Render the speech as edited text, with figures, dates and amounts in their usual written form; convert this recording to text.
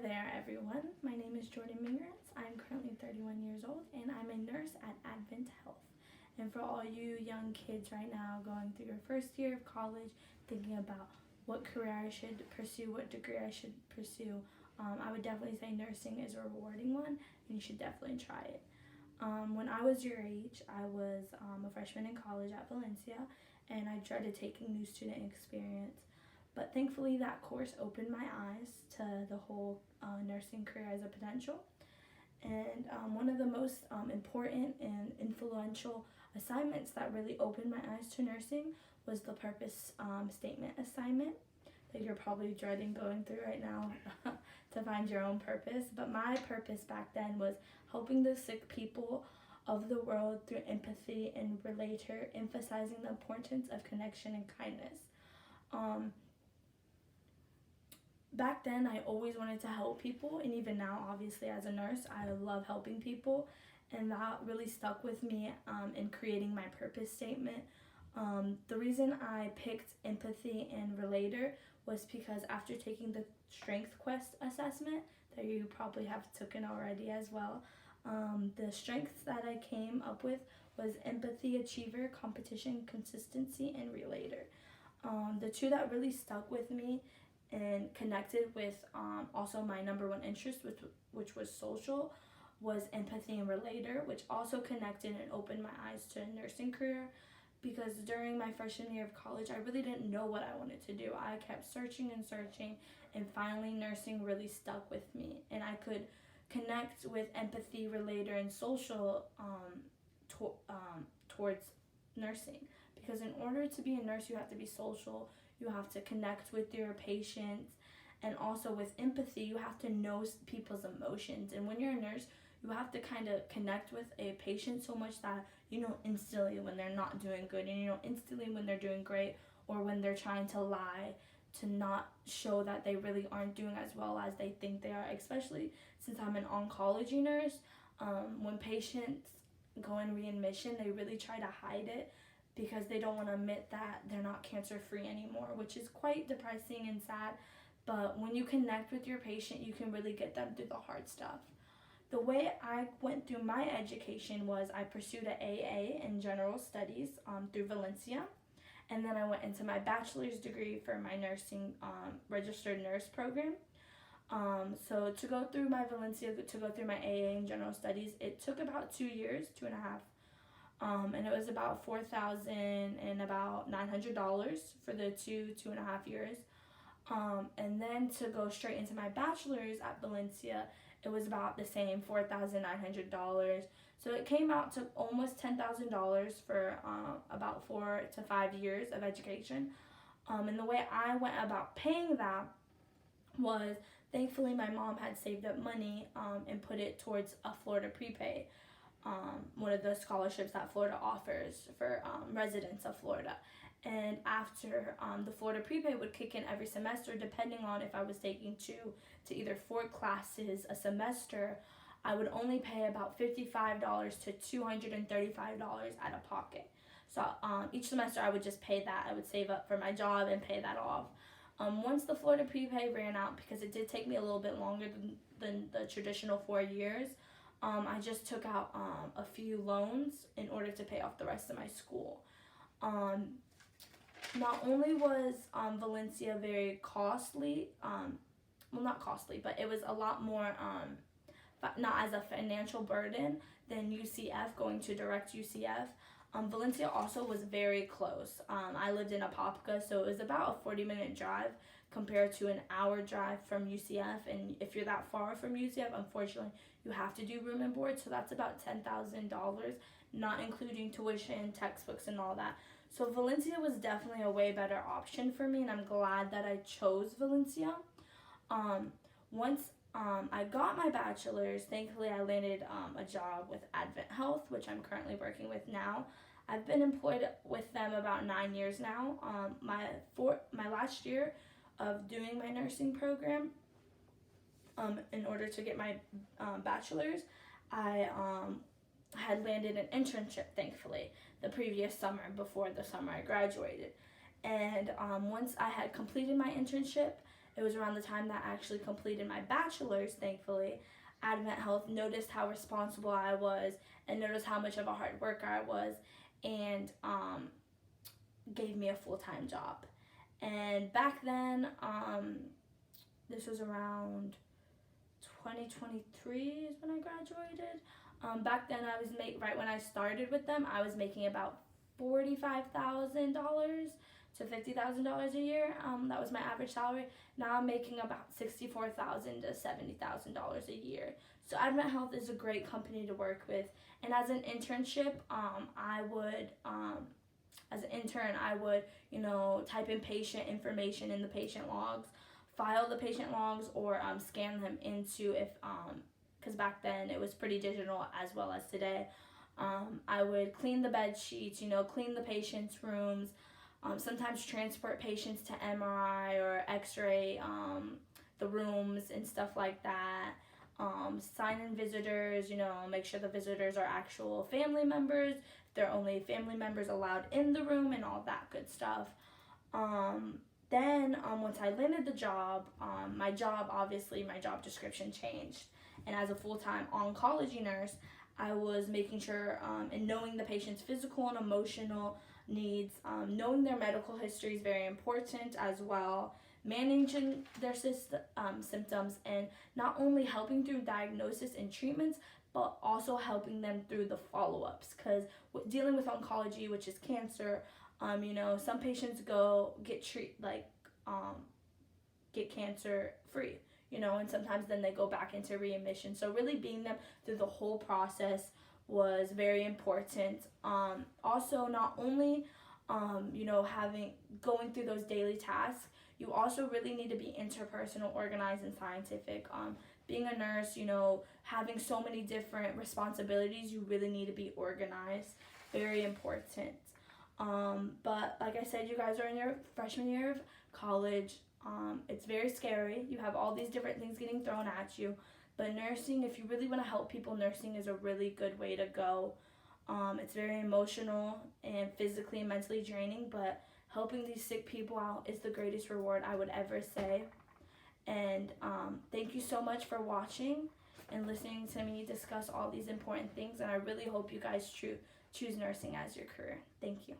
there, everyone. My name is Jordan Mingeritz. I'm currently 31 years old, and I'm a nurse at Advent Health. And for all you young kids right now going through your first year of college, thinking about what career I should pursue, what degree I should pursue, I would definitely say nursing is a rewarding one, and you should definitely try it. When I was your age, I was a freshman in college at Valencia, and I started taking new student experience. But thankfully, that course opened my eyes to the whole nursing career as a potential. And one of the most important and influential assignments that really opened my eyes to nursing was the purpose statement assignment that you're probably dreading going through right now to find your own purpose. But my purpose back then was helping the sick people of the world through empathy and relator, emphasizing the importance of connection and kindness. Back then, I always wanted to help people, and even now, obviously, as a nurse, I love helping people, and that really stuck with me in creating my purpose statement. The reason I picked empathy and relator was because after taking the Strength Quest assessment, that you probably have taken already as well, the strengths that I came up with was empathy, achiever, competition, consistency, and relator. The two that really stuck with me and connected with also my number one interest, which was social, was empathy and relator, which also connected and opened my eyes to a nursing career, because during my freshman year of college, I really didn't know what I wanted to do. I kept searching and searching, and finally nursing really stuck with me, and I could connect with empathy, relator, and social towards nursing, because in order to be a nurse, you have to be social. You have to connect with your patients, and also with empathy, you have to know people's emotions. And when you're a nurse, you have to kind of connect with a patient so much that you know instantly when they're not doing good, and you know instantly when they're doing great, or when they're trying to lie to not show that they really aren't doing as well as they think they are. Especially since I'm an oncology nurse, when patients go in readmission, they really try to hide it, because they don't want to admit that they're not cancer-free anymore, which is quite depressing and sad. But when you connect with your patient, you can really get them through the hard stuff. The way I went through my education was I pursued an AA in general studies through Valencia, and then I went into my bachelor's degree for my nursing registered nurse program. So to go through my Valencia, to go through my AA in general studies, it took about 2 years, 2.5. And it was about $4,000 and about $900 for the 2.5 years. And then to go straight into my bachelor's at Valencia, it was about the same, $4,900. So it came out to almost $10,000 for about 4 to 5 years of education. And the way I went about paying that was, thankfully my mom had saved up money and put it towards a Florida prepay. One of the scholarships that Florida offers for residents of Florida. And after the Florida prepay would kick in every semester, depending on if I was taking 2 to either 4 classes a semester, I would only pay about $55 to $235 out of pocket. So each semester I would just pay that. I would save up for my job and pay that off. Once the Florida prepay ran out, because it did take me a little bit longer than the traditional 4 years, I just took out a few loans in order to pay off the rest of my school. Not only was Valencia very costly, well, not costly, but it was a lot more, not as a financial burden than UCF, going to direct UCF. Valencia also was very close. I lived in Apopka, so it was about a 40-minute drive compared to an hour drive from UCF. And if you're that far from UCF, unfortunately, you have to do room and board, so that's about $10,000, not including tuition, textbooks, and all that. So Valencia was definitely a way better option for me, and I'm glad that I chose Valencia. Once I got my bachelor's, thankfully I landed a job with Advent Health, which I'm currently working with now. I've been employed with them about 9 years now. My last year of doing my nursing program, in order to get my bachelor's, I had landed an internship, thankfully, the previous summer before the summer I graduated. And once I had completed my internship, it was around the time that I actually completed my bachelor's, thankfully. Advent Health noticed how responsible I was and noticed how much of a hard worker I was, and gave me a full-time job. And back then, this was around 2023 is when I graduated. Back then, right when I started with them, I was making about $45,000 to $50,000 a year. That was my average salary. Now I'm making about $64,000 to $70,000 a year. So Advent Health is a great company to work with. And as an internship, as an intern, I would, type in patient information in the patient logs, file the patient logs, or scan them into because back then it was pretty digital as well as today. I would clean the bed sheets, clean the patients' rooms, sometimes transport patients to MRI or X-ray, the rooms and stuff like that. Sign in visitors, make sure the visitors are actual family members, if they're only family members allowed in the room, and all that good stuff. Then once I landed the job, my job description changed. And as a full-time oncology nurse, I was making sure and knowing the patient's physical and emotional needs, knowing their medical history is very important as well, managing their symptoms, and not only helping through diagnosis and treatments, but also helping them through the follow-ups. Because dealing with oncology, which is cancer, some patients get cancer free, and sometimes then they go back into readmission. So really being them through the whole process was very important. Also, not only, going through those daily tasks, you also really need to be interpersonal, organized, and scientific. Being a nurse, having so many different responsibilities, you really need to be organized. Very important. But like I said, you guys are in your freshman year of college. It's very scary. You have all these different things getting thrown at you. But nursing, if you really want to help people, nursing is a really good way to go. It's very emotional and physically and mentally draining, but helping these sick people out is the greatest reward I would ever say. And thank you so much for watching and listening to me discuss all these important things. And I really hope you guys choose nursing as your career. Thank you.